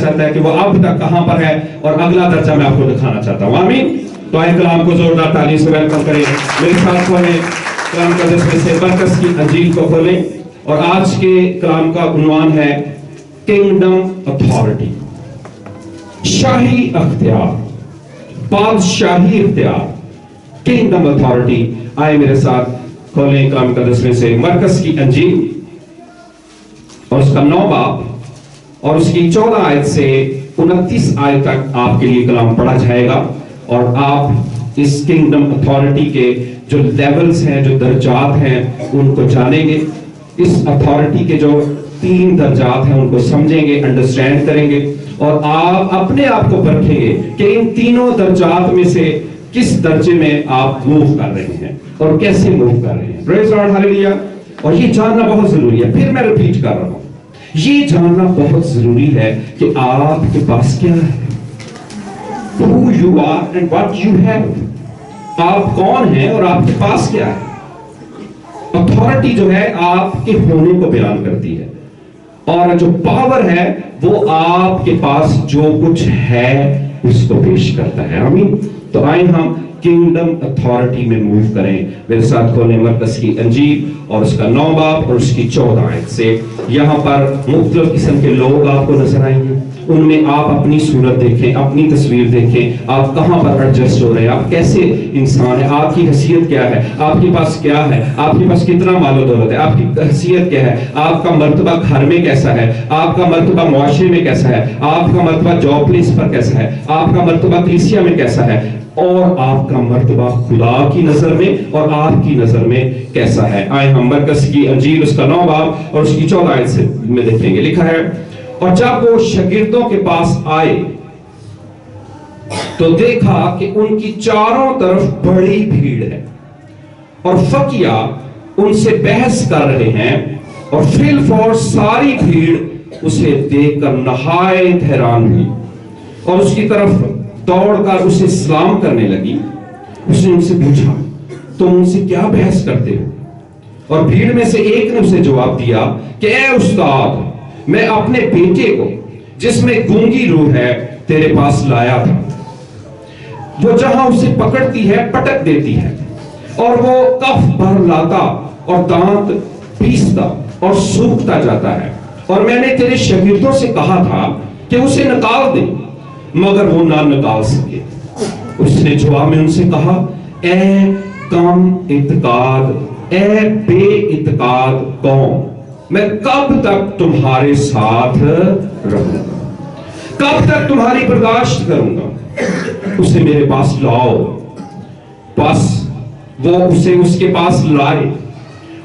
چاہتا ہے کہ وہ اب تک کہاں پر ہے اور اگلا درجہ میں آپ کو دکھانا چاہتا ہوں. آمین. تو آئے کلام کو زوردار تعلیم سے ویلکم کریں. میرے ساتھ کھولیں کلام کا دس میں سے مرکز کی انجیل کو کھولیں اور آج کے کلام کا عنوان ہے کنگڈم اتھارٹی. شاہی اختیار، بادشاہی اختیار، کنگڈم اتھارٹی. آئے میرے ساتھ کھولیں کلام کا دس میں سے مرکز کی انجیل اور اس کا 9 باب اور اس کی 14 آیت سے 29 آیت تک آپ کے لیے کلام پڑھا جائے گا اور آپ اس کنگڈم اتھارٹی کے جو لیولز ہیں، جو درجات ہیں، ان کو جانیں گے. اس اتھارٹی کے جو 3 درجات ہیں ان کو سمجھیں گے، انڈرسٹینڈ کریں گے اور آپ اپنے آپ کو پرکھیں گے کہ ان تینوں درجات میں سے کس درجے میں آپ موو کر رہے ہیں اور کیسے موو کر رہے ہیں. پریز لارڈ، ہاللیلویا. اور یہ جاننا بہت ضروری ہے. پھر میں ریپیٹ کر رہا ہوں، یہ جاننا بہت ضروری ہے کہ آپ کے پاس کیا ہے. Who you are and what you have. آپ کون ہیں اور آپ کے پاس کیا ہے. اتھارٹی جو ہے آپ کے ہونے کو بیان کرتی ہے اور جو پاور ہے وہ آپ کے پاس جو کچھ ہے اس کو پیش کرتا ہے. آمین. تو آئیں ہم کنگڈم اتھارٹی میں موو کریں. میرے ساتھ کھولیں مرکز کی انجیل اور اس کا 9 باب اور اس کی 14 آیت سے. یہاں پر مختلف قسم کے لوگ آپ کو نظر آئیں گے. ان میں آپ اپنی صورت دیکھیں، اپنی تصویر دیکھیں، آپ کہاں پر ایڈجسٹ ہو رہے ہیں، آپ کیسے انسان ہیں، آپ کی حیثیت کیا ہے، آپ کے پاس کیا ہے، آپ کے پاس کتنا مال و دولت ہے، آپ کی حیثیت کیا ہے، آپ کا مرتبہ گھر میں کیسا ہے، آپ کا مرتبہ معاشرے میں کیسا ہے، آپ کا مرتبہ جاب پلیس پر کیسا ہے، آپ کا مرتبہ کلیسیا میں کیسا ہے اور آپ کا مرتبہ خدا کی نظر میں اور آپ کی نظر میں کیسا ہے. آئے ہم مرکز کی انجیل اس کا 9 باب اور اس کی 14 آیت سے میں دیکھیں گے. لکھا ہے، اور جب وہ شاگردوں کے پاس آئے تو دیکھا کہ ان کی چاروں طرف بڑی بھیڑ ہے اور فقیہ ان سے بحث کر رہے ہیں اور فی الفور ساری بھیڑ اسے دیکھ کر نہایت حیران ہوئی اور اس کی طرف دوڑ کر اسے سلام کرنے لگی. اس نے ان سے پوچھا، تم ان سے کیا بحث کرتے ہو؟ اور بھیڑ میں سے ایک نے اسے جواب دیا کہ اے استاد، میں اپنے بیٹے کو جس میں گونگی روح ہے تیرے پاس لایا تھا. وہ جہاں اسے پکڑتی ہے پٹک دیتی ہے اور وہ کف بھر لاتا اور دانت پیستا اور سوکھتا جاتا ہے. اور میں نے تیرے شاگردوں سے کہا تھا کہ اسے نکال دے مگر وہ نہ نکال سکے. اس نے جواب میں ان سے کہا، اے کم اعتقاد، اے بے اعتقاد قوم، میں کب تک تمہارے ساتھ رہوں گا، کب تک تمہاری برداشت کروں گا. اسے میرے پاس لاؤ. بس وہ اسے اس کے پاس لائے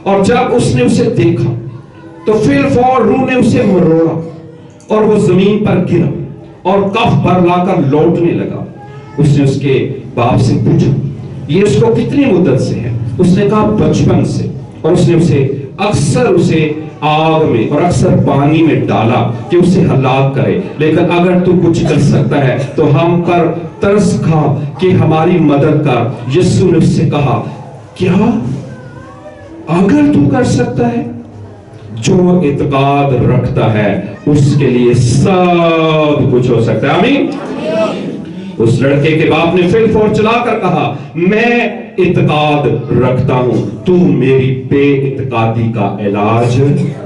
اور جب اس نے اسے دیکھا تو فی الفور روح نے اسے مروڑا اور وہ زمین پر گرا اور کف بھر لا کر لوٹنے لگا. اس نے اس کے باپ سے پوچھا، یہ اس کو کتنی مدت سے ہے؟ اس نے کہا بچپن سے. اور اس نے اسے آگ میں اور اکثر پانی میں ڈالا کہ اسے ہلاک کرے، لیکن اگر تو کچھ کر سکتا ہے تو ہم پر ترس کھا کہ ہماری مدد کر. یسوع نے اس سے کہا، کیا اگر تو کر سکتا ہے؟ جو اعتقاد رکھتا ہے اس کے لیے سب کچھ ہو سکتا ہے. آمین. اس لڑکے کے باپ نے فی الفور چلا کر کہا، میں اعتقاد رکھتا ہوں، تو میری بے اعتقادی کا علاج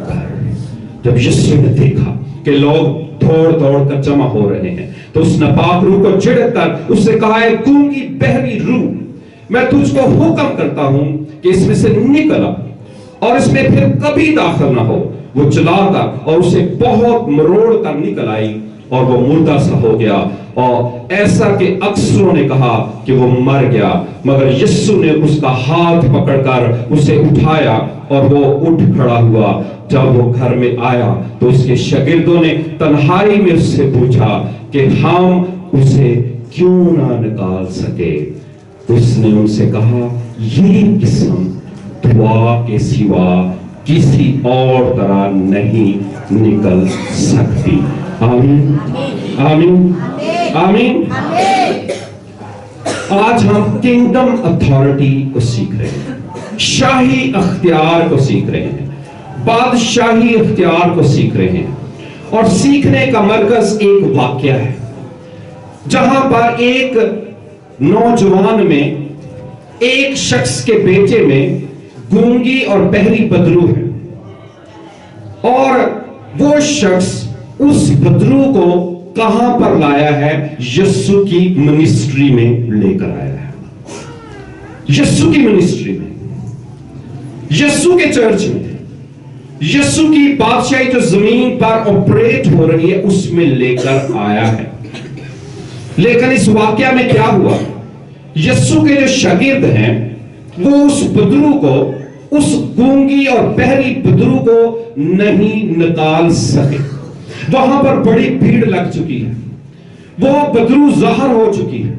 کر. جب یسوع نے دیکھا کہ لوگ دوڑ دوڑ کر جمع ہو رہے ہیں تو اس ناپاک روح کو جھڑک کر اس سے کہا، اے گونگی بہری روح، میں تجھ کو حکم کرتا ہوں کہ اس میں سے نکل آ اور اس میں پھر کبھی داخل نہ ہو. وہ چلا کر اور اسے بہت مروڑ کر نکل آئی اور وہ مردہ سا ہو گیا اور ایسا کہ اکثروں نے کہا کہ وہ مر گیا. مگر یسوع نے اس کا ہاتھ پکڑ کر اسے اٹھایا اور وہ اٹھ کھڑا ہوا. جب وہ گھر میں آیا تو اس کے شاگردوں نے تنہائی میں اس سے پوچھا کہ ہم اسے کیوں نہ نکال سکے. اس نے ان سے کہا، یہ قسم دعا کے سوا کسی اور طرح نہیں نکل سکتی. آمین آمین آمین. آج ہم کنگڈم اتھارٹی کو سیکھ رہے ہیں، شاہی اختیار کو سیکھ رہے ہیں، بادشاہی اختیار کو سیکھ رہے ہیں. اور سیکھنے کا مرکز ایک واقعہ ہے جہاں پر ایک نوجوان میں ایک شخص کے بیٹے میں گونگی اور بہری بدرو ہے، اور وہ شخص اس بدرو کو کہاں پر لایا ہے؟ یسوع کی منسٹری میں لے کر آیا ہے، یسوع کی منسٹری میں، یسوع کے چرچ میں، یسوع کی بادشاہی جو زمین پر آپریٹ ہو رہی ہے اس میں لے کر آیا ہے۔ لیکن اس واقعہ میں کیا ہوا؟ یسوع کے جو شاگرد ہیں وہ اس بدرو کو، اس گونگی اور بہری بدرو کو نہیں نکال سکے۔ وہاں پر بڑی بھیڑ لگ چکی ہے، وہ بدرو ظاہر ہو چکی ہے،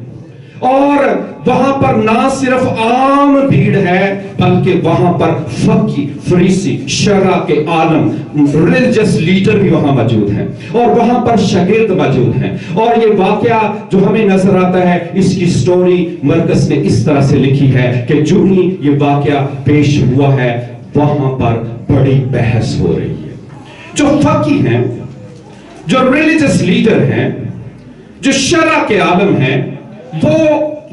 اور وہاں پر نہ صرف عام بھیڑ ہے بلکہ وہاں پر فقی، فریسی، شرع کے عالم، ریلیجس لیڈر بھی وہاں موجود ہیں، اور وہاں پر شاگرد موجود ہیں۔ اور یہ واقعہ جو ہمیں نظر آتا ہے، اس کی سٹوری مرکز نے اس طرح سے لکھی ہے کہ جو ہی یہ واقعہ پیش ہوا ہے وہاں پر بڑی بحث ہو رہی ہے۔ جو فقی ہیں، جو ریلیجس لیڈر ہیں، جو شرع کے عالم ہیں، وہ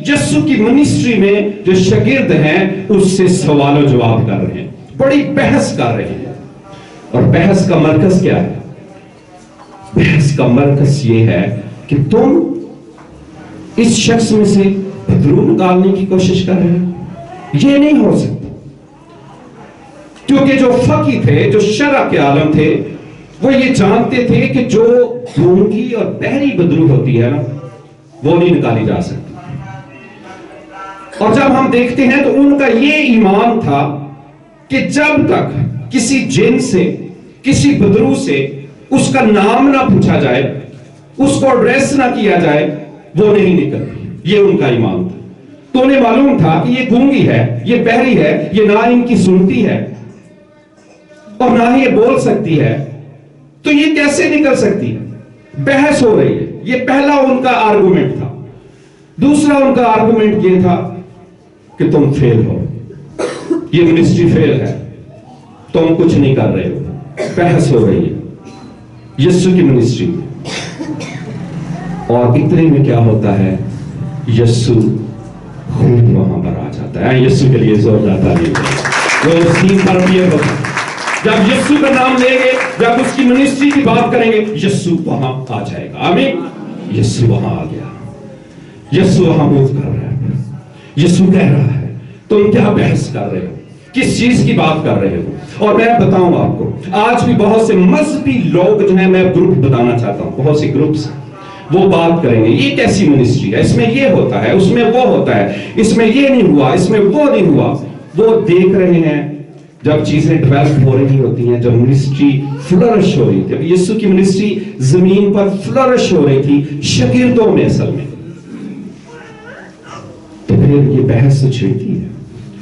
یسوع کی منسٹری میں جو شاگرد ہیں اس سے سوال و جواب کر رہے ہیں، بڑی بحث کر رہے ہیں۔ اور بحث کا مرکز کیا ہے؟ بحث کا مرکز یہ ہے کہ تم اس شخص میں سے بدرو نکالنے کی کوشش کر رہے ہو، یہ نہیں ہو سکتا، کیونکہ جو فقی تھے، جو شرع کے عالم تھے، وہ یہ جانتے تھے کہ جو گونگی اور بہری بدرو ہوتی ہے نا، وہ نہیں نکالی جا سکتی۔ اور جب ہم دیکھتے ہیں تو ان کا یہ ایمان تھا کہ جب تک کسی جن سے، کسی بدرو سے اس کا نام نہ پوچھا جائے، اس کو ایڈریس نہ کیا جائے، وہ نہیں نکلتی۔ یہ ان کا ایمان تھا۔ تو انہیں معلوم تھا کہ یہ گونگی ہے، یہ بہری ہے، یہ نہ ان کی سنتی ہے اور نہ ہی یہ بول سکتی ہے، تو یہ کیسے نکل سکتی ہے؟ بحث ہو رہی ہے۔ یہ پہلا ان کا آرگومنٹ تھا۔ دوسرا ان کا آرگومنٹ یہ تھا کہ تم فیل ہو، یہ منسٹری فیل ہے، تم کچھ نہیں کر رہے ہو۔ بحث ہو رہی ہے یسوع کی منسٹری میں، اور اتنے میں کیا ہوتا ہے؟ یسوع خود وہاں پر آ جاتا ہے۔ یسوع کے لیے زوردار تالی ہو۔ وہ سین پر بھی ہوتا ہے، جب یسوع کا نام لیں گے، جب اس کی منسٹری کی بات کریں گے، یسوع وہاں آ جائے گا۔ آمین۔ یسوع وہاں آ گیا، یسوع وہاں موو کر رہا ہے۔ یسوع کہہ رہا ہے تم کیا بحث کر رہے ہو، کس چیز کی بات کر رہے ہو؟ اور میں بتاؤں آپ کو، آج بھی بہت سے مذہبی لوگ جو ہیں، میں گروپ بتانا چاہتا ہوں، بہت سے گروپس وہ بات کریں گے یہ کیسی منسٹری ہے، اس میں یہ ہوتا ہے، اس میں وہ ہوتا ہے، اس میں یہ نہیں ہوا، اس میں وہ نہیں ہوا۔ وہ دیکھ رہے ہیں جب چیزیں ڈیولپ ہو رہی ہوتی ہیں، جب منسٹری فلرش ہو رہی تھی، یسوع کی منسٹری زمین پر فلرش ہو رہی تھی شاگردوں میں، اصل میں، تو پھر یہ بحث چھڑتی ہے۔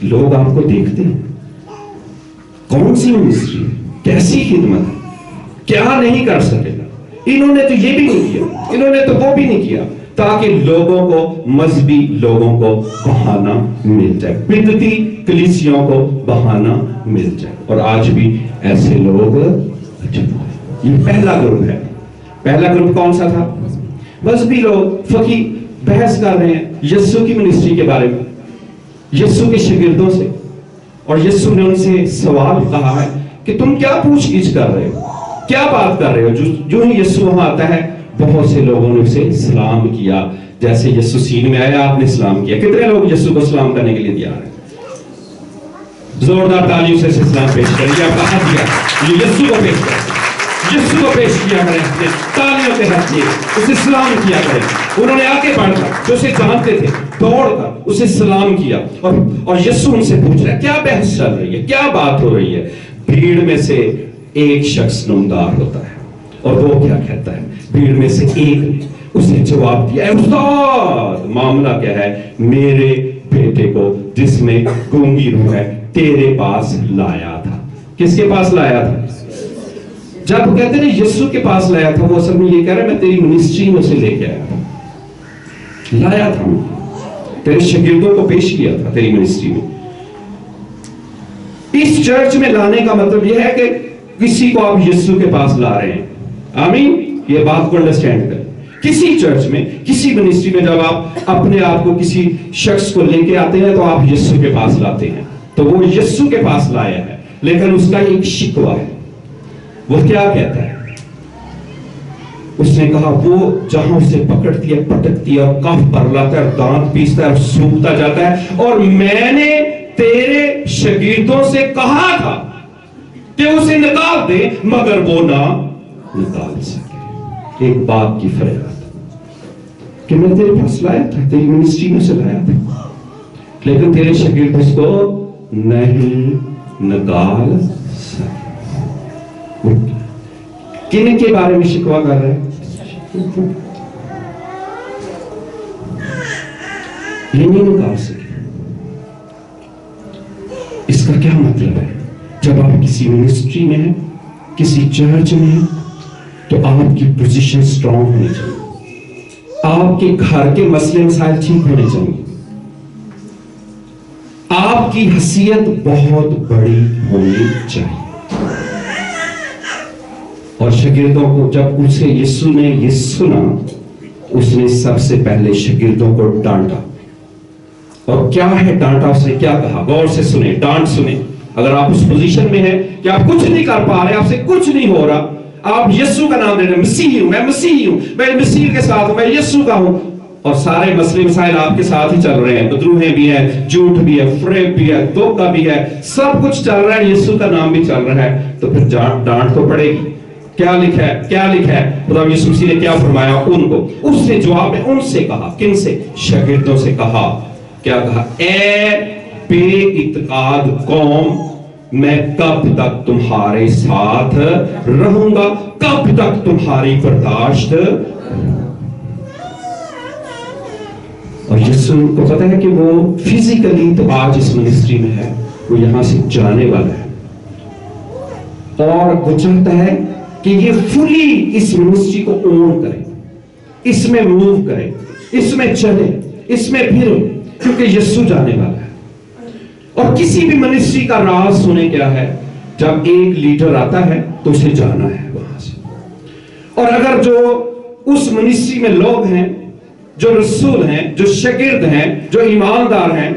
لوگ آپ کو دیکھتے ہیں، کون سی منسٹری، کیسی خدمت ہے، کیا نہیں کر سکے گا، انہوں نے تو یہ بھی نہیں کیا، انہوں نے تو وہ بھی نہیں کیا، تاکہ لوگوں کو، مذہبی لوگوں کو بہانہ مل جائے، بدعتی کلیسیوں کو بہانہ مل جائے۔ اور آج بھی ایسے لوگ، یہ پہلا گروپ ہے۔ پہلا گروپ کون سا تھا؟ مذہبی لوگ، فقی بحث کر رہے ہیں یسوع کی منسٹری کے بارے میں، یسوع کے شاگردوں سے، اور یسوع نے ان سے سوال کہا ہے کہ تم کیا پوچھ گچھ کر رہے ہو، کیا بات کر رہے ہو؟ جو ہی یسوع وہاں آتا ہے، بہت سے لوگوں نے اسے سلام کیا، جیسے یسوع سین میں آیا آپ نے سلام کیا۔ کتنے لوگ یسوع کو سلام کرنے کے لیے تیار ہیں؟ زوردار تالیوں سے سلام پیش کریں۔ یہ آپ کا حق دیا، یہ یسوع کو پیش کریں، یسوع کو پیش کیا کریں، اپنے تالیوں کے حق دیے، اسے سلام کیا کریں۔ انہوں نے آگے بڑھ کر، جو اسے جانتے تھے، دوڑ کر اسے سلام کیا، اور یسوع ان سے پوچھ رہا ہے کیا بحث چل رہی ہے، کیا بات ہو رہی ہے؟ بھیڑ میں سے ایک شخص نمودار ہوتا ہے، اور وہ کیا کہتا ہے؟ بھیڑ میں سے ایک نے اسے جواب دیا، اے استاد، معاملہ کیا ہے؟ میرے بیٹے کو جس میں گونگی روح ہے تیرے پاس لایا تھا۔ کس کے پاس لایا تھا؟ جب کہتے ہیں یسوع کے پاس لایا تھا، وہ اصل میں یہ کہہ رہا ہے میں تیری منسٹری میں اسے لے کے آیا تھا، لایا تھا، تیرے شاگردوں کو پیش کیا تھا تیری منسٹری میں۔ اس چرچ میں لانے کا مطلب یہ ہے کہ کسی کو آپ یسوع کے پاس لا رہے ہیں، आमीन। ये बात को अंडरस्टैंड करें। किसी चर्च में, किसी मिनिस्ट्री में जब आप अपने आप को किसी शख्स को लेके आते हैं तो आप यीशु के पास लाते हैं, तो वो यीशु के पास लाया है, लेकिन उसका एक शिकवा है। वो क्या कहता है? उसने कहा वो जहां उसे पकड़ती है, पटकती है और कफ पर लाता है, दांत पीसता है और सूखता जाता है, और मैंने तेरे शागिर्दों से कहा था कि उसे निकाल दे, मगर वो ना निकाल सके। एक बाप की फरियाद कि मैं तेरे पास लाया था, तेरी मिनिस्ट्री में से लाया था, लेकिन तेरे शागिर्द उसको नहीं निकाल सके। किन के बारे में शिकवा कर रहे हैं? ये नहीं निकाल सके। इसका क्या मतलब है? जब आप किसी मिनिस्ट्री में हैं, किसी चर्च में हैं, तो आपकी पोजीशन स्ट्रांग होनी चाहिए, आपके घर के मसले मसाइल ठीक होने चाहिए, आपकी हैसियत बहुत बड़ी होनी चाहिए। और शागिर्दों को जब उसे यीशु ने ये सुना, उसने सबसे पहले शागिर्दों को डांटा। और क्या है डांटा? उसने क्या कहा? गौर से सुने, डांट सुने। अगर आप उस पोजीशन में हैं कि आप कुछ नहीं कर पा रहे, आपसे कुछ नहीं हो रहा, आप यीशु का नाम ले रहे हैं, मसीह हूं, मैं मसीह हूं, मैं मसीह के साथ हूं, मैं यीशु का हूं, और सारे मसले मसाइल आपके साथ ही चल रहे हैं, बदरूहें भी है, झूठ भी है, फ्रेब भी है, धोखा भी है, सब कुछ चल रहा है, यीशु का नाम भी चल रहा है, तो फिर डांट तो पड़ेगी। क्या लिखा है? क्या लिखा है? खुदा यीशु मसीह ने क्या फरमाया उनको? उसने जवाब में उनसे कहा, किन से? शागिर्दों से कहा। क्या कहा? ए बेइत्काद कौम, मैं कब तक तुम्हारे साथ रहूंगा, कब तक तुम्हारी बर्दाश्त? और यीशु को पता है कि वो फिजिकली तो आज इस मिनिस्ट्री में है, वो यहां से जाने वाला है, और वो चाहता है कि ये फुली इस मिनिस्ट्री को ओन करे, इसमें मूव करे, इसमें चले, इसमें फिरे, क्योंकि यीशु जाने वाला है। और किसी भी मिनिस्ट्री का राज सुने क्या है? जब एक लीडर आता है तो उसे जाना है वहां से। और अगर जो उस मिनिस्ट्री में लोग हैं, जो रसूल हैं, जो शागिर्द हैं, जो ईमानदार हैं,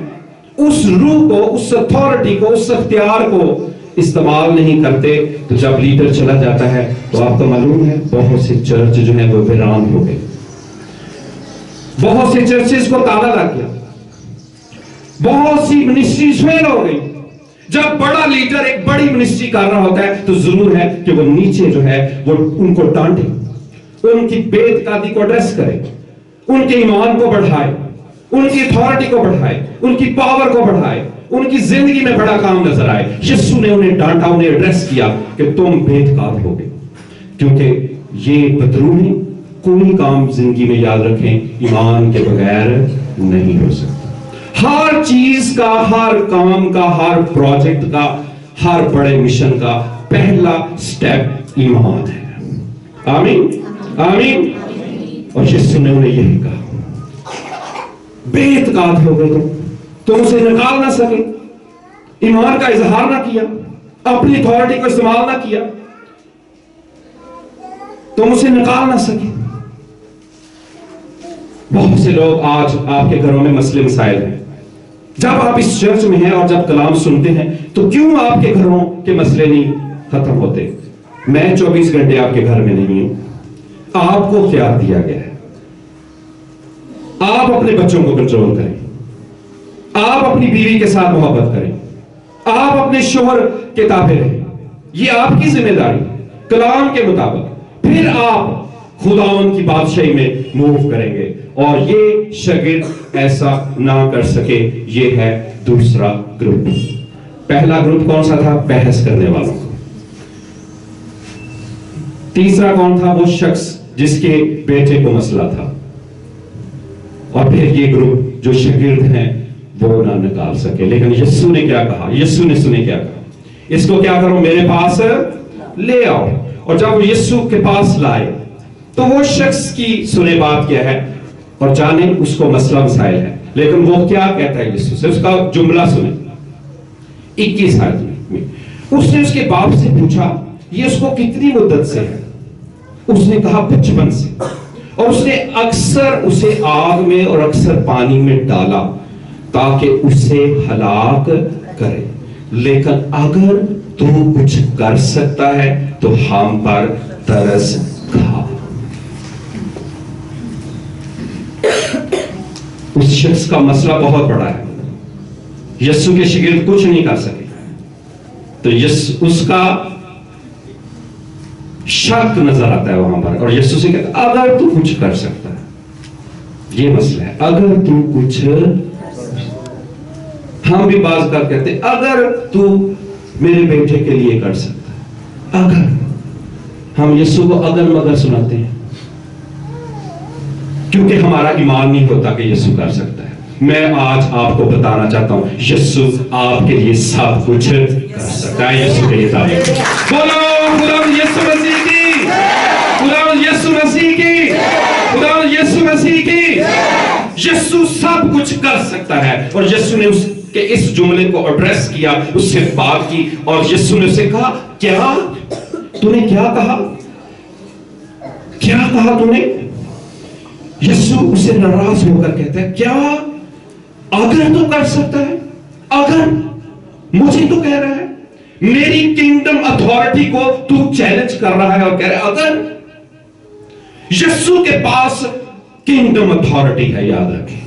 उस रूह को, उस अथॉरिटी को, उस अख्तियार को इस्तेमाल नहीं करते, तो जब लीडर चला जाता है तो आपको मालूम है बहुत से चर्च जो है वो वीरान हो गए, बहुत से चर्चेस को ताला लग गया, बहुत सी मिनिस्ट्री फेल हो गई। जब बड़ा लीडर एक बड़ी मिनिस्ट्री कर रहा होता है तो जरूर है कि वो नीचे जो है वो उनको डांटे, उनकी बेइज्जती को एड्रेस करे, उनके ईमान को बढ़ाए, उनकी अथॉरिटी को बढ़ाए, उनकी पावर को बढ़ाए, उनकी जिंदगी में बड़ा काम नजर आए। यीशु ने उन्हें डांटा, उन्हें एड्रेस किया कि तुम बेइज्जत हो गए, क्योंकि ये बदरूही कोई काम जिंदगी में याद रखें ईमान के बगैर नहीं हो सकता। हर चीज का, हर काम का, हर प्रोजेक्ट का, हर बड़े मिशन का पहला स्टेप ईमान है। आमीन, आमीन। और यीशु ने उन्हें यही कहा, बेइज्जत हो गए तुम उसे निकाल ना सके, ईमान का इजहार ना किया, अपनी अथॉरिटी को इस्तेमाल ना किया, तुम उसे निकाल ना सके। बहुत से लोग आज आपके घरों में मसले मसाइल हैं। जब आप इस चर्च में हैं और जब कलाम सुनते हैं तो क्यों आपके घरों के मसले नहीं खत्म होते? मैं 24 घंटे आपके घर में नहीं हूं, आपको इख्तियार दिया गया है। आप अपने बच्चों को कंट्रोल करें, आप अपनी बीवी के साथ मोहब्बत करें, आप अपने शोहर के ताबे रहें, ये आपकी जिम्मेदारी कलाम के मुताबिक। फिर आप खुदावन की बादशाही में मूव करेंगे। और ये शागिर्द ऐसा ना कर सके, ये है दूसरा ग्रुप। पहला ग्रुप कौन सा था? बहस करने वालों। तीसरा कौन था? वो शख्स जिसके बेटे को मसला था। और फिर ये ग्रुप जो शागिर्द हैं वो ना निकाल सके। लेकिन यीशु ने क्या कहा? यीशु ने सुने क्या कहा? इसको क्या करो, मेरे पास ले आओ। और जब वो यीशु के पास लाए तो वो शख्स की सुने बात क्या है और जाने उसको मसला मसाइल है। लेकिन वो क्या कहता है यीशु से? उसका जुमला सुने 21 आयत में। उसने उसके बाप से पूछा ये उसको कितनी मुद्दत से है, اس نے کہا بچپن سے، اور اس نے اکثر اسے آگ میں اور اکثر پانی میں ڈالا تاکہ اسے ہلاک کرے، لیکن اگر تو کچھ کر سکتا ہے تو ہم پر ترس کھا۔ اس شخص کا مسئلہ بہت بڑا ہے، یسوع کے شاگرد کچھ نہیں کر سکے، تو اس کا شک نظر آتا ہے وہاں پر، اور یسوع سے کہتا ہے اگر تو کچھ کر سکتا ہے، یہ مسئلہ ہے، اگر تو کچھ، ہم بھی بعض کر کہتے ہیں اگر تو میرے بیٹے کے لیے کر سکتا ہے، اگر، ہم یسوع کو اگر مگر سناتے ہیں کیونکہ ہمارا ایمان نہیں ہوتا کہ یسوع کر سکتا ہے۔ میں آج آپ کو بتانا چاہتا ہوں یسوع آپ کے لیے سب کچھ کر سکتا ہے۔ یسوع کے لیے تعریف، بولو خدا یسوع مسیح کی، خدا یسوع مسیح کی، خدا یسوع مسیح کی۔ یسوع سب کچھ کر سکتا ہے، اور یسوع نے اس کے اس جملے کو ایڈریس کیا، اس سے بات کی، اور یسوع نے اسے کہا کیا تو نے کیا کہا، کیا کہا تو نے؟ یسوع اسے ناراض ہو کر کہتا ہے کیا اگر تو کر سکتا ہے، اگر، مجھے تو کہہ رہا ہے، میری کنگڈم اتھارٹی کو تو چیلنج کر رہا ہے اور کہہ رہا ہے اگر۔ یسوع کے پاس کنگڈم اتھارٹی ہے، یاد رکھیں،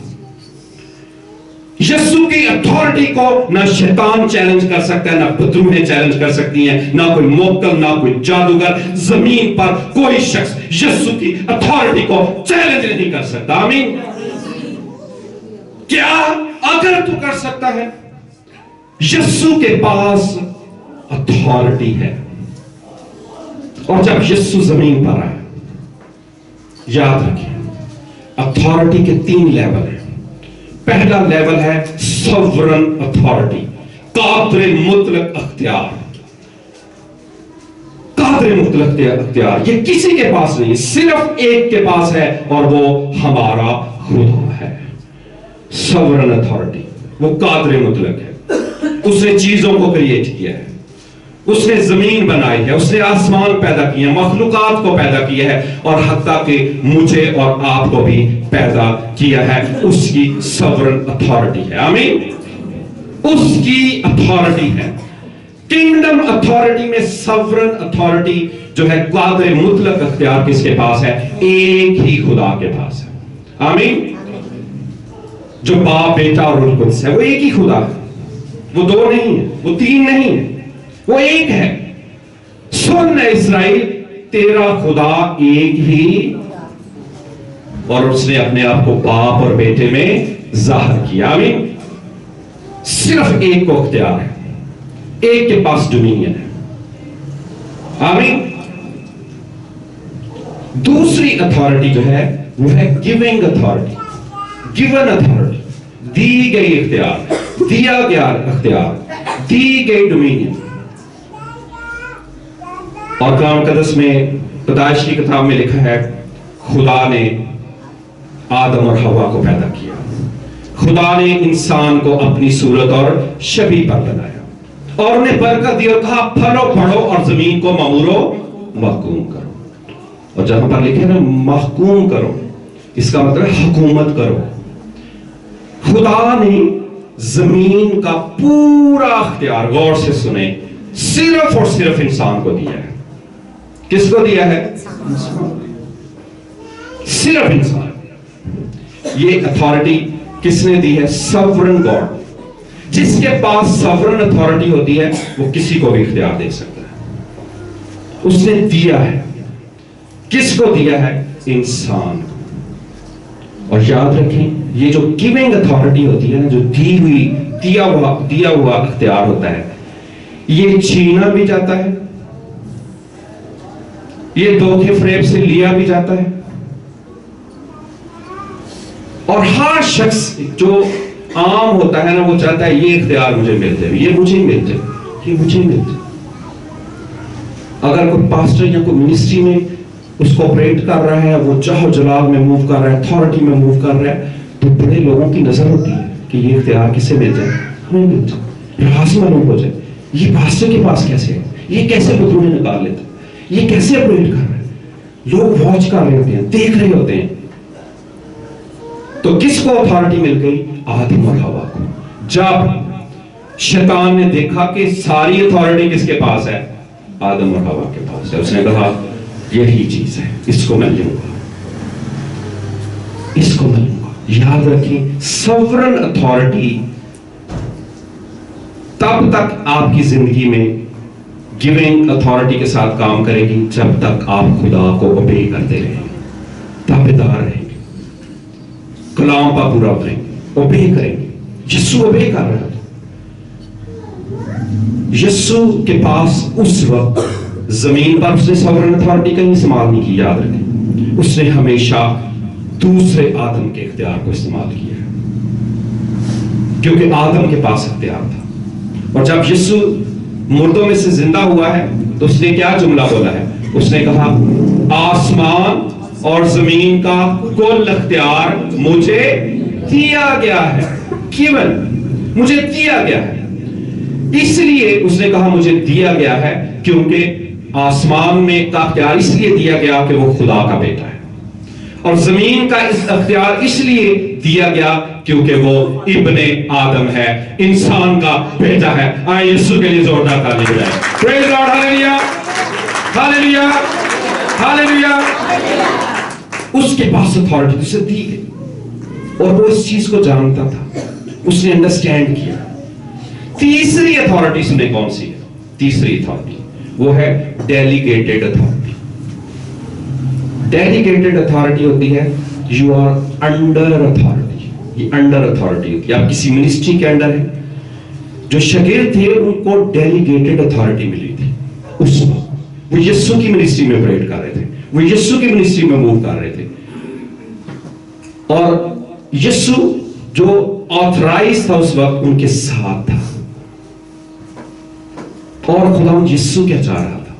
یسوع کی اتھارٹی کو نہ شیطان چیلنج کر سکتا ہے، نہ بدروہیں چیلنج کر سکتی ہیں، نہ کوئی موکل، نہ کوئی جادوگر، زمین پر کوئی شخص یسوع کی اتھارٹی کو چیلنج نہیں کر سکتا۔ آمین۔ کیا اگر تو کر سکتا ہے؟ یسوع کے پاس اتھارٹی ہے، اور جب یسوع زمین پر آئے، یاد رکھیں اتھارٹی کے 3 لیول ہیں۔ پہلا لیول ہے سوورن اتھارٹی، قادر مطلق اختیار، قادر مطلق اختیار، یہ کسی کے پاس نہیں، صرف ایک کے پاس ہے، اور وہ ہمارا خدا ہے۔ سوورن اتھارٹی، وہ قادر مطلق ہے، اس نے چیزوں کو کریٹ کیا ہے، اس نے زمین بنائی ہے، اس نے آسمان پیدا کیا ہے، مخلوقات کو پیدا کیا ہے، اور حتیٰ کہ مجھے اور آپ کو بھی پیدا کیا ہے۔ اس کی سوورن اتھارٹی ہے۔ آمین۔ اس کی اتھارٹی ہے۔ کنگڈم اتھارٹی میں سوورن اتھارٹی جو ہے، قادر مطلق اختیار کس کے پاس ہے؟ ایک ہی خدا کے پاس ہے۔ آمین۔ جو باپ، بیٹا اور روح القدس ہے، وہ ایک ہی خدا ہے، وہ 2 نہیں ہے، وہ 3 نہیں ہے، وہ ایک ہے۔ سن اے اسرائیل، تیرا خدا ایک ہی، اور اس نے اپنے آپ کو باپ اور بیٹے میں ظاہر کیا۔ آمین۔ صرف ایک کو اختیار ہے، ایک کے پاس ڈومینین ہے۔ آمین۔ دوسری اتھارٹی جو ہے وہ ہے گیونگ اتھارٹی، گیون اتھارٹی، دی گئی اختیار، دیا گیا اختیار، دی گئی ڈومینین۔ اور کلام مقدس میں پیدائش کی کتاب میں لکھا ہے خدا نے آدم اور حوا کو پیدا کیا، خدا نے انسان کو اپنی صورت اور شبیہ پر بنایا، اور انہیں برکت دی اور کہا پھلو پھڑو اور زمین کو مامور و محکوم کرو۔ اور جہاں پر لکھے نا محکوم کرو، اس کا مطلب حکومت کرو۔ خدا نے زمین کا پورا اختیار، غور سے سنیں، صرف اور صرف انسان کو دیا ہے۔ کس کو دیا ہے؟ صرف انسان۔ یہ اتھارٹی کس نے دی ہے؟ Sovereign God. جس کے پاس سوورن اتھارٹی ہوتی ہے وہ کسی کو بھی اختیار دے سکتا ہے، اس نے دیا ہے۔ کس کو دیا ہے؟ انسان کو۔ اور یاد رکھیں یہ جو گیونگ اتھارٹی ہوتی ہے نا، جو دیا ہوا اختیار ہوتا ہے، یہ چھینا بھی جاتا ہے، یہ دھوکے فریب سے لیا بھی جاتا ہے، اور ہر شخص جو عام ہوتا ہے نا وہ چاہتا ہے یہ اختیار مجھے مل جائے، یہ مجھے مل جائے، یہ مجھے مل جائے۔ اگر کوئی پاسٹر یا کوئی منسٹری میں اس کو آپریٹ کر رہا ہے، وہ چاہو جلال میں موو کر رہا ہے، اتھارٹی میں موو کر رہا ہے، تو بڑے لوگوں کی نظر ہوتی ہے کہ یہ اختیار کسے مل جائے؟ ہمیں مل جائے، راز معلوم ہو جائے، یہ پاسٹر کے پاس کیسے ہے، یہ کیسے بدروہیں نکال لیتا ہے، یہ کیسے آپریٹ کر رہا ہے۔ लोग वॉच कर रहे होते हैं, देख रहे होते हैं। तो किसको अथॉरिटी मिल गई? आदम और हवा को। जब शैतान ने देखा कि सारी अथॉरिटी किसके पास है? आदम और हवा के पास है, उसने कहा यही चीज है, इसको मैं लूंगा, इसको मैं लूंगा। याद रखें, सॉवरेन अथॉरिटी तब तक आपकी जिंदगी में गिविंग अथॉरिटी के साथ काम करेगी जब तक आप खुदा को ओबे करते रहेंगे, ताबेदार रहेंगे, कलाम का पूरा करेंगे, ओबे करेंगे। यीशु ओबे कर रहा था। यीशु के पास उस वक्त जमीन पर उसने सॉवरेन अथॉरिटी कहीं इस्तेमाल नहीं की, याद रखें। उसने हमेशा दूसरे आदम के इख्तियार को इस्तेमाल किया, क्योंकि आदम के पास इख्तियार था। और जब यीशु मुर्दों में से जिंदा हुआ है तो उसने क्या जुमला बोला है? उसने कहा आसमान और जमीन का कुल इख्तियार मुझे दिया गया है, केवल मुझे दिया गया है। इसलिए उसने कहा मुझे दिया गया है क्योंकि आसमान में का इख्तियार इसलिए दिया गया कि वो खुदा का बेटा है, और जमीन का इस इख्तियार इसलिए दिया गया क्योंकि वो इब्ने आदम है, इंसान का बेटा है। आइए यीशु के लिए जोरदार ताली बजाएं। Praise God, hallelujah, hallelujah, hallelujah. उसके पास अथॉरिटी उसे दी गई और वो इस चीज को जानता था, उसने अंडरस्टैंड किया। तीसरी अथॉरिटी सुने कौन सी है? तीसरी अथॉरिटी वो है डेलीगेटेड अथॉरिटी। डेलीगेटेड अथॉरिटी होती है यू आर अंडर अथॉरिटी, ये अंडर अथॉरिटी होती है। आप किसी मिनिस्ट्री के अंडर है। जो शागिर्द थे उनको डेलीगेटेड अथॉरिटी मिली थी उस वक्त। वो यीशु की मिनिस्ट्री में ऑपरेट कर रहे थे, वो यीशु की मिनिस्ट्री में मूव कर रहे थे, और यीशु जो ऑथराइज था उस वक्त उनके साथ था। और खुदा यीशु क्या चाह रहा था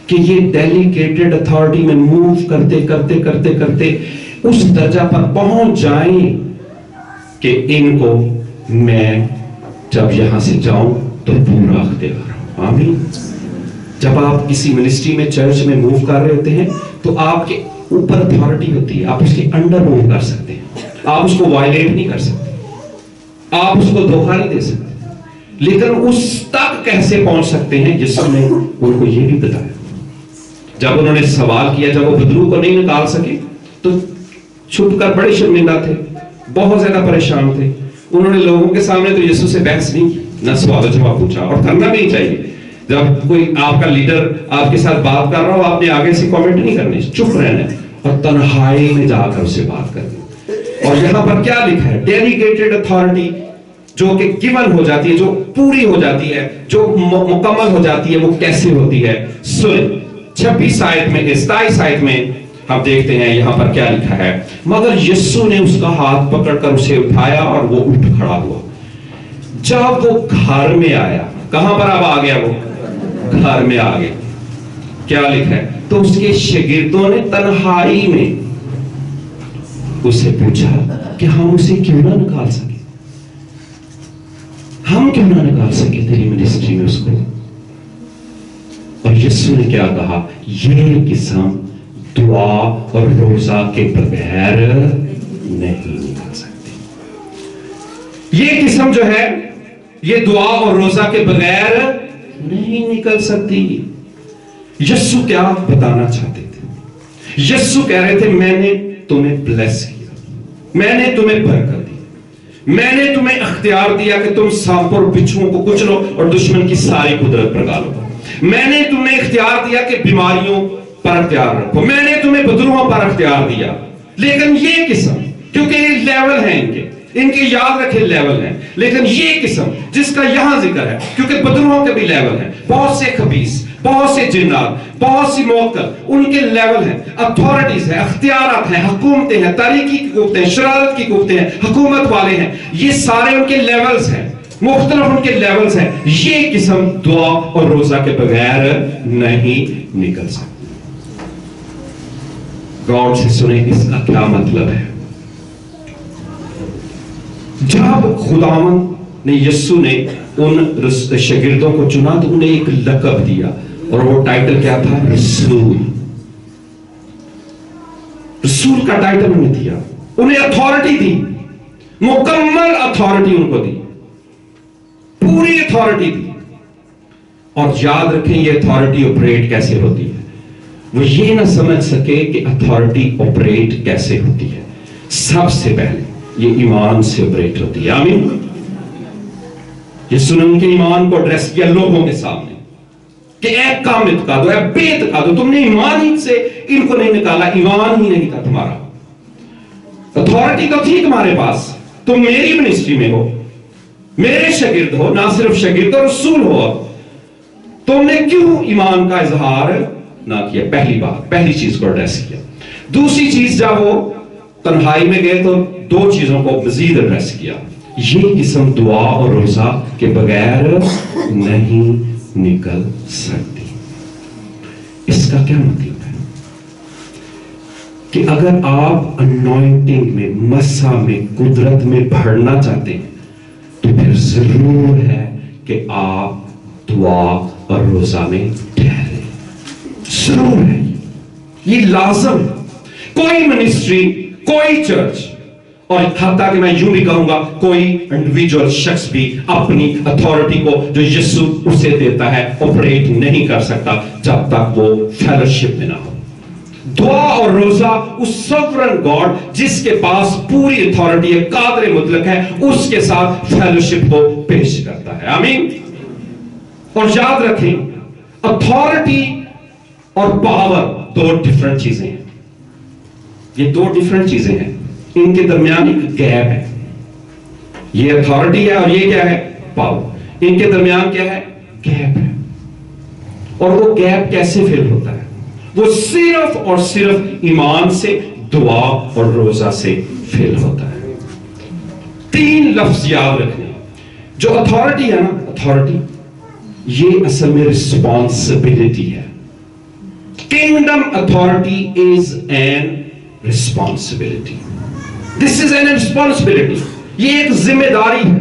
कि ये डेलीगेटेड अथॉरिटी में मूव करते करते करते करते उस दर्जा पर पहुंच जाएं कि इनको मैं जब यहां से जाऊं तो पूरा अख्तियार हो। आमीन। जब आप किसी मिनिस्ट्री में, चर्च में मूव कर रहे होते हैं तो आपके ऊपर अथॉरिटी होती है, आप उसके अंडर मूव कर सकते हैं, आप उसको वायलेट नहीं कर सकते, आप उसको धोखा नहीं दे सकते। लेकिन उस तक कैसे पहुंच सकते हैं? यीशु ने उनको ये भी बताया। जब उन्होंने सवाल किया, जब वो बदरू को नहीं निकाल सके तो छुपकर बड़े शर्मिंदा थे, बहुत ज्यादा परेशान थे। उन्होंने लोगों के सामने तो यीशु से बहस नहीं की, ना सवाल जवाब पूछा, और करना भी नहीं चाहिए। जब कोई आपका लीडर आपके साथ बात कर रहा हो, आपने आगे से कमेंट नहीं करनी, चुप रहना है और तन्हाई में जाकर उससे बात करनी। और यहां पर क्या लिखा है? डेलीगेटेड अथॉरिटी जो कि गिवन हो जाती है, जो पूरी हो जाती है, जो मुकम्मल हो जाती है, वो कैसे होती है? सुन, 26 आयत में, 27 आयत में हम देखते हैं यहां पर क्या लिखा है। मगर यीशु ने उसका हाथ पकड़कर उसे उठाया और वो उठ खड़ा हुआ। जब वो घर में आया, कहां पर अब आ गया? वो घर में आ गया। क्या लिखा है? तो उसके शागिर्दों ने तन्हाई में उससे पूछा कि हम उसे क्यों ना निकाल सके, हम क्यों ना निकाल सके तेरी मिनिस्ट्री में उसको। और यीशु ने क्या कहा? ये किस्म दुआ और रोजा के बगैर नहीं निकल सकती। ये किस्म जो है, ये दुआ और रोजा के बगैर नहीं निकल सकती। यीशु क्या बताना चाहते थे? यीशु कह रहे थे मैंने तुम्हें ब्लेस किया, मैंने तुम्हें बरकत दी, मैंने तुम्हें अख्तियार दिया कि तुम सांप और बिच्छुओं को कुचलो और दुश्मन की सारी कुदरत पर गालो। मैंने तुम्हें इख्तियार दिया कि बीमारियों पर अख्तियार रखो, मैंने तुम्हें बदरुओं पर अख्तियार दिया। लेकिन ये किस्म, क्योंकि ये लेवल है इनके याद रखे लेवल है, लेकिन ये किस्म जिसका यहां जिक्र है, क्योंकि बदरुओं के भी लेवल है, बहुत से खबीस, बहुत से जिन्नात, बहुत सी मौकल, उनके लेवल हैं, अथॉरिटीज है, अख्तियारात हैं, हुकूमतें हैं, तारीकी की कुव्वतें हैं, शरारत की कुव्वतें हैं, हुकूमत वाले हैं। ये सारे उनके लेवल्स हैं, मुख्तलिफ उनके लेवल्स हैं। ये किस्म दुआ और रोजा के बगैर नहीं निकल सकती। गौर से सुने इसका क्या मतलब है। जब खुदावंद ने, यीशु ने उन शागिर्दों को चुना तो उन्हें एक लक़ब दिया, और वो टाइटल क्या था? रसूल। रसूल का टाइटल उन्हें दिया, उन्हें अथॉरिटी दी, मुकम्मल अथॉरिटी उनको दी, पूरी अथॉरिटी दी। और याद रखें ये अथॉरिटी ऑपरेट कैसे होती है। वो ये ना समझ सके कि अथॉरिटी ऑपरेट कैसे होती है। सबसे पहले ये ईमान से ऑपरेट होती है। आमीन। ये सुन के ईमान को एड्रेस किया लोगों के सामने कि ए कामित का दो, ए बेत का दो, तुमने ईमान ही से इनको नहीं निकाला, ईमान ही नहीं था तुम्हारा। अथॉरिटी तो थी तुम्हारे पास, तुम मेरी मिनिस्ट्री में हो, मेरे शागिर्द हो, ना सिर्फ शागिर्द और रसूल हो, तुमने क्यों ईमान का इजहार ना किया? पहली बात, पहली चीज को एड्रेस किया। दूसरी चीज, जब वो तन्हाई में गए तो दो चीजों को मजीद एड्रेस किया। ये किस्म दुआ और रोजा के बगैर नहीं निकल सकती। इसका क्या मतलब है कि अगर आप अनॉइंटिंग में, मसा में, कुदरत में बढ़ना चाहते हैं तो फिर जरूर है कि आप दुआ और रोजा में ठहरे। जरूर है, ये लाजम है। कोई मिनिस्ट्री, कोई चर्च, और हत्ता कि मैं यूं भी कहूंगा कोई इंडिविजुअल शख्स भी अपनी अथॉरिटी को जो यीशु उसे देता है ऑपरेट नहीं कर सकता जब तक वो फेलोशिप में ना हो। दुआ और रोजा उस सोवरेन गॉड जिसके पास पूरी अथॉरिटी है, कादर मुतलक है, उसके साथ फेलोशिप को पेश करता है। आमीन। और याद रखें, अथॉरिटी और पावर दो डिफरेंट चीजें हैं। ये दो डिफरेंट चीजें हैं, इनके दरमियान एक गैप है। ये अथॉरिटी है और ये क्या है? पावर। इनके दरमियान क्या है? गैप है। और वो गैप कैसे फिल होता है? वो सिर्फ और सिर्फ ईमान से, दुआ और रोजा से फिल होता है। तीन लफ्ज याद रखने। जो अथॉरिटी है ना, अथॉरिटी ये असल में रिस्पॉन्सिबिलिटी है। Kingdom authority is an responsibility. This is an responsibility. ये एक जिम्मेदारी है।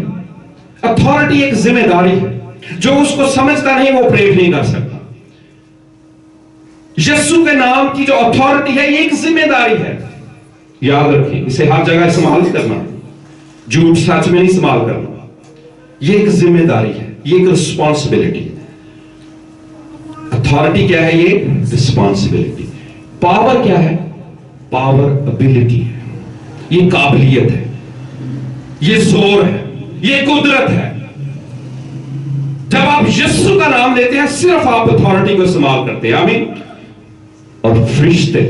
अथॉरिटी एक जिम्मेदारी है। जो उसको समझता नहीं वो ऑपरेट नहीं कर सकता। यीशु के नाम की जो अथॉरिटी है ये एक जिम्मेदारी है। याद रखें, इसे हर जगह इस्तेमाल नहीं करना, झूठ सच में नहीं इस्तेमाल करना। ये एक जिम्मेदारी है, ये एक रिस्पॉन्सिबिलिटी है। अथॉरिटी क्या है? ये रिस्पॉन्सिबिलिटी। पावर क्या है? पावर एबिलिटी है, ये काबिलियत है, ये जोर है, ये कुदरत है। जब आप यीशु का नाम लेते हैं सिर्फ आप अथॉरिटी को इस्तेमाल करते हैं। आमीन। और फरिश्ते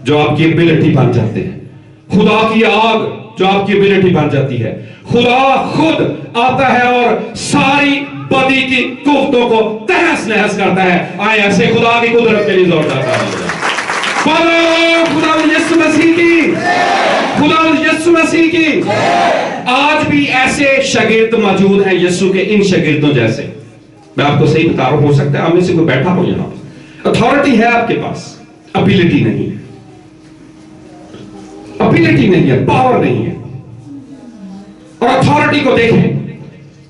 जो आपकी एबिलिटी बन जाते हैं, खुदा की आग जो आपकी एबिलिटी बन जाती है, खुदा खुद आता है और सारी बदी की कुफ्तों को तहस नहस करता है। आए ऐसे खुदा की कुदरत के लिए जोरदार ताली। खुदा यीशु मसीह की, खुदा यीशु मसीह की। आज भी ऐसे शागिर्द मौजूद हैं यीशु के, इन शागिर्दों जैसे। मैं आपको सही बता रहा हूं, हो सकता है आप में से कोई बैठा हो यहां, अथॉरिटी है आपके पास, एबिलिटी नहीं है, एबिलिटी नहीं है, पावर नहीं है। और अथॉरिटी को देखें,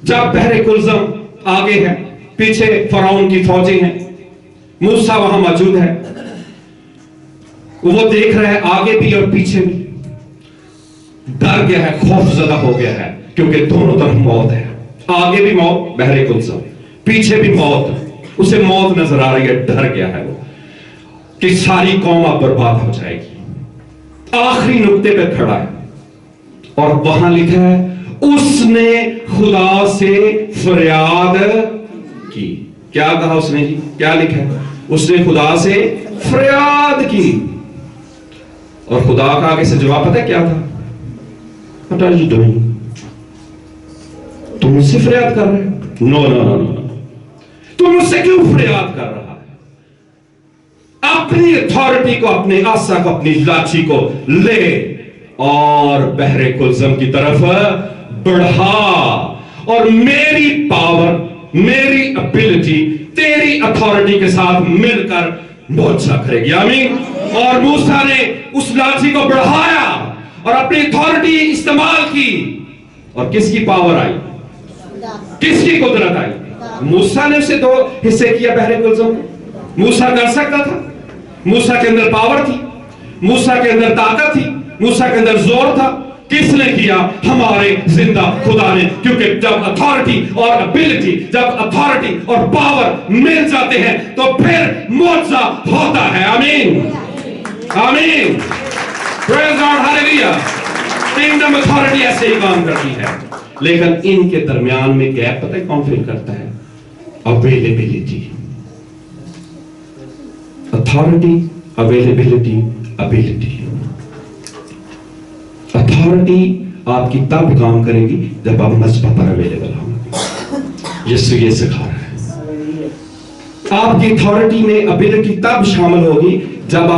जब बहरे कुलज़म आगे है, पीछे फराउन की फौजें हैं, मूसा वहां मौजूद है, वो देख रहा है आगे भी और पीछे भी। डर गया है, खौफजदा हो गया है, क्योंकि दोनों तरफ मौत है। आगे भी मौत, बहरे कुलज़म, पीछे भी मौत। उसे मौत नजर आ रही है, डर गया है वो कि सारी कौम अब बर्बाद हो जाएगी। आखिरी नुक्ते पे खड़ा है और वहां लिखा है उसने खुदा से फरियाद की। क्या कहा उसने जी? क्या लिखा है? उसने खुदा से फरियाद की। और खुदा का आगे से जवाब पता है क्या था? What are you doing? तुम मुझसे फरियाद कर रहे हो? नो नो नो नो, तुम मुझसे क्यों फरियाद कर रहा है? अपनी अथॉरिटी को, अपने आसा को, अपनी लाठी को ले और बहरे कुलज़म की तरफ बढ़ा, और मेरी पावर, मेरी एबिलिटी तेरी अथॉरिटी के साथ मिलकर मोर्चा करेगी। आमीन। और मूसा ने उस लाठी को बढ़ाया और अपनी अथॉरिटी इस्तेमाल की, और किसकी पावर आई? किसकी कुदरत आई? मूसा ने उसे दो हिस्से किया बहरे कुलज़म को। मूसा कर सकता था, मूसा के अंदर पावर थी, موسیٰ کے اندر طاقت تھی, موسیٰ کے اندر زور تھا. کس نے کیا؟ ہمارے زندہ خدا نے. کیونکہ جب اتھارٹی اور ابیلٹی, جب اتھارٹی اور پاور مل جاتے ہیں تو پھر معجزہ ہوتا ہے. آمین آمین, پریز گاڈ, ہالیلویا. کنگڈم اتھارٹی ایسے ہی کام کرتی ہے. لیکن ان کے درمیان میں گیپ پتہ ہے کون فل کرتا ہے؟ Availability. Authority, availability, ability. Authority آپ کی تب کام کرے گی جب آپ مذہب پر اویلیبل ہوں گے. یسوع یہ سکھا رہا ہے. آپ کی اتھارٹی میں ابیلٹی تب شامل ہوگی جب آپ